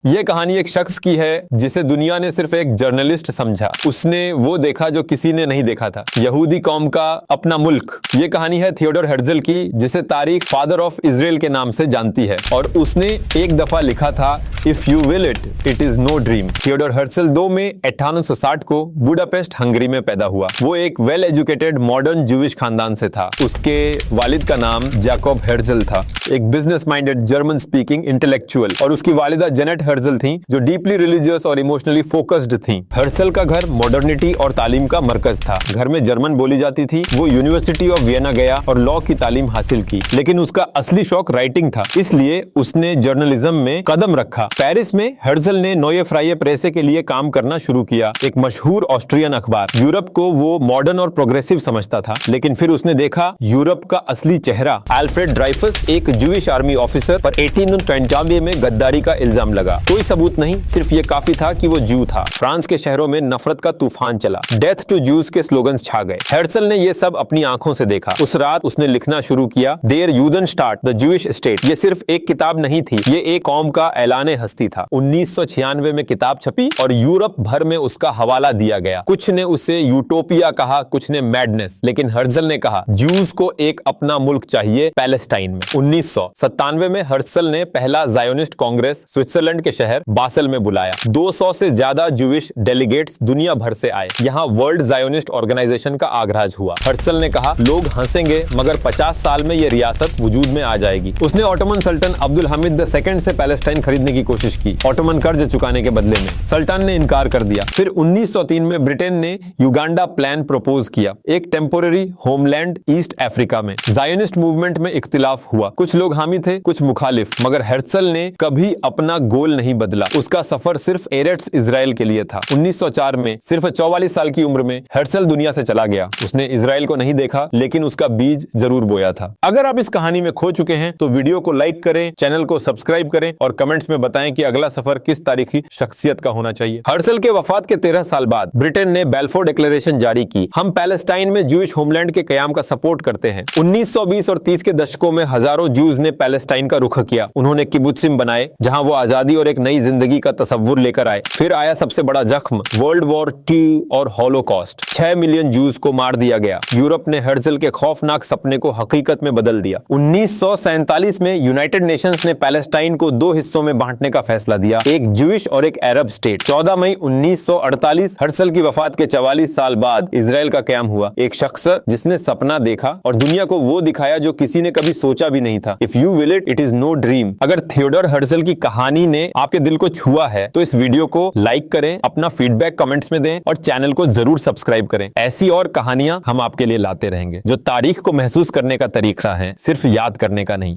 ये कहानी एक शख्स की है जिसे दुनिया ने सिर्फ एक जर्नलिस्ट समझा। उसने वो देखा जो किसी ने नहीं देखा था, यहूदी कौम का अपना मुल्क। ये कहानी है थियोडोर हेrzl की, जिसे तारीख फादर ऑफ इजराइल के नाम से जानती है। और उसने एक दफा लिखा था, if you will it is no dream. Theodor हेrzl 2 में 1860 को बुडापेस्ट हंगरी में पैदा हुआ। वो एक वेल एजुकेटेड मॉडर्न ज्यूइश खानदान से था। उसके वालिद का नाम जैकब हेrzl था, एक business minded German speaking intellectual, और उसकी वालिदा जेनेट हेrzl थी, जो डीपली रिलीजियस और इमोशनली फोकस्ड थी। हेrzl का घर मॉडर्निटी और तालीम का मरकज था। घर में जर्मन बोली जाती थी। वो यूनिवर्सिटी ऑफ वियना गया और लॉ की तालीम हासिल की, लेकिन उसका असली शौक राइटिंग था, इसलिए उसने जर्नलिज्म में कदम रखा। पेरिस में हेrzl ने नोये फ्राये प्रेसे के लिए काम करना शुरू किया, एक मशहूर ऑस्ट्रियन अखबार। यूरोप को वो मॉडर्न और प्रोग्रेसिव समझता था, लेकिन फिर उसने देखा यूरोप का असली चेहरा। अल्फ्रेड ड्राइफस, एक ज्यूइश आर्मी ऑफिसर पर 1893 में गद्दारी का इल्जाम लगा। कोई सबूत नहीं, सिर्फ ये काफी था कि वो ज्यू था। फ्रांस के शहरों में नफरत का तूफान चला, डेथ टू ज्यूज के स्लोगन्स छा गए। हेrzl ने ये सब अपनी आंखों से देखा। उस रात उसने लिखना शुरू किया, देयर यूदनस्टाट द ज्यूइश स्टेट। ये सिर्फ एक किताब नहीं थी, ये एक कौम का ऐलाने हस्ती था। 1996 में किताब छपी और यूरोप भर में उसका हवाला दिया गया। कुछ ने उसे यूटोपिया कहा, कुछ ने मैडनेस, लेकिन हेrzl ने कहा ज्यूज को एक अपना मुल्क चाहिए पैलेस्टाइन में। 1997 में हेrzl ने पहला जायोनिस्ट कांग्रेस स्विट्जरलैंड के शहर बासेल में बुलाया। 200 से ज्यादा ज्यूइश डेलीगेट्स दुनिया भर से आए। यहाँ वर्ल्ड जायोनिस्ट ऑर्गेनाइजेशन का आगाज हुआ। हेrzl ने कहा, लोग हंसेंगे, मगर 50 साल में ये रियासत वजूद में आ जाएगी। उसने ऑटोमन सल्तन अब्दुल हमीद II से पैलेस्टाइन खरीदने की कोशिश की, ऑटोमन कर्ज चुकाने के बदले में। सल्तान ने इनकार कर दिया। फिर 1903 में ब्रिटेन ने युगांडा प्लान प्रपोज किया, एक टेम्पोररी होमलैंड ईस्ट अफ्रीका में। जायोनिस्ट मूवमेंट में इख्तिलाफ हुआ, कुछ लोग हामी थे, कुछ मुखालिफ, मगर हेrzl ने कभी अपना गोल नहीं बदला। उसका सफर सिर्फ एरेट्स इजराइल के लिए था। 1904 में सिर्फ 44 साल की उम्र में हेrzl दुनिया से चला गया। उसने इजराइल को नहीं देखा, लेकिन उसका बीज जरूर बोया था। अगर आप इस कहानी में खो चुके हैं तो वीडियो को लाइक करें, चैनल को सब्सक्राइब करें और कमेंट्स में बताएं कि अगला सफर किस तारीखी शख्सियत का होना चाहिए। हेrzl के वफात के 13 साल बाद ब्रिटेन ने बेल्फोर डिक्लेरेशन जारी की। हम पैलेस्टाइन में ज्यूइश होमलैंड के कयाम का सपोर्ट करते हैं। 1920 और 30 के दशकों में हजारों ज्यूज ने पैलेस्टाइन का रुख किया। उन्होंने किबुत्सिम बनाए, जहां वो आजादी और एक नई जिंदगी का तस्वुर लेकर आए। फिर आया सबसे बड़ा जख्म, वर्ल्ड वॉर II और हॉलोकॉस्ट। 6 मिलियन ज्यूज को मार दिया गया। यूरोप ने हेrzl के खौफनाक सपने को हकीकत में बदल दिया। 1947 में यूनाइटेड नेशंस ने पैलेस्टाइन को 2 हिस्सों में बांटने का फैसला दिया, एक ज्यूइश और एक अरब स्टेट। 14 मई 1948 हेrzl की वफात के 44 साल बाद इजराइल का कयाम हुआ। एक शख्स जिसने सपना देखा और दुनिया को वो दिखाया जो किसी ने कभी सोचा भी नहीं था। If you will it is no dream. अगर थियोडोर हेrzl की कहानी ने आपके दिल को छुआ है तो इस वीडियो को लाइक करें, अपना फीडबैक कमेंट्स में दें और चैनल को जरूर सब्सक्राइब करें। ऐसी और कहानियां हम आपके लिए लाते रहेंगे, जो तारीख को महसूस करने का तरीका है, सिर्फ याद करने का नहीं।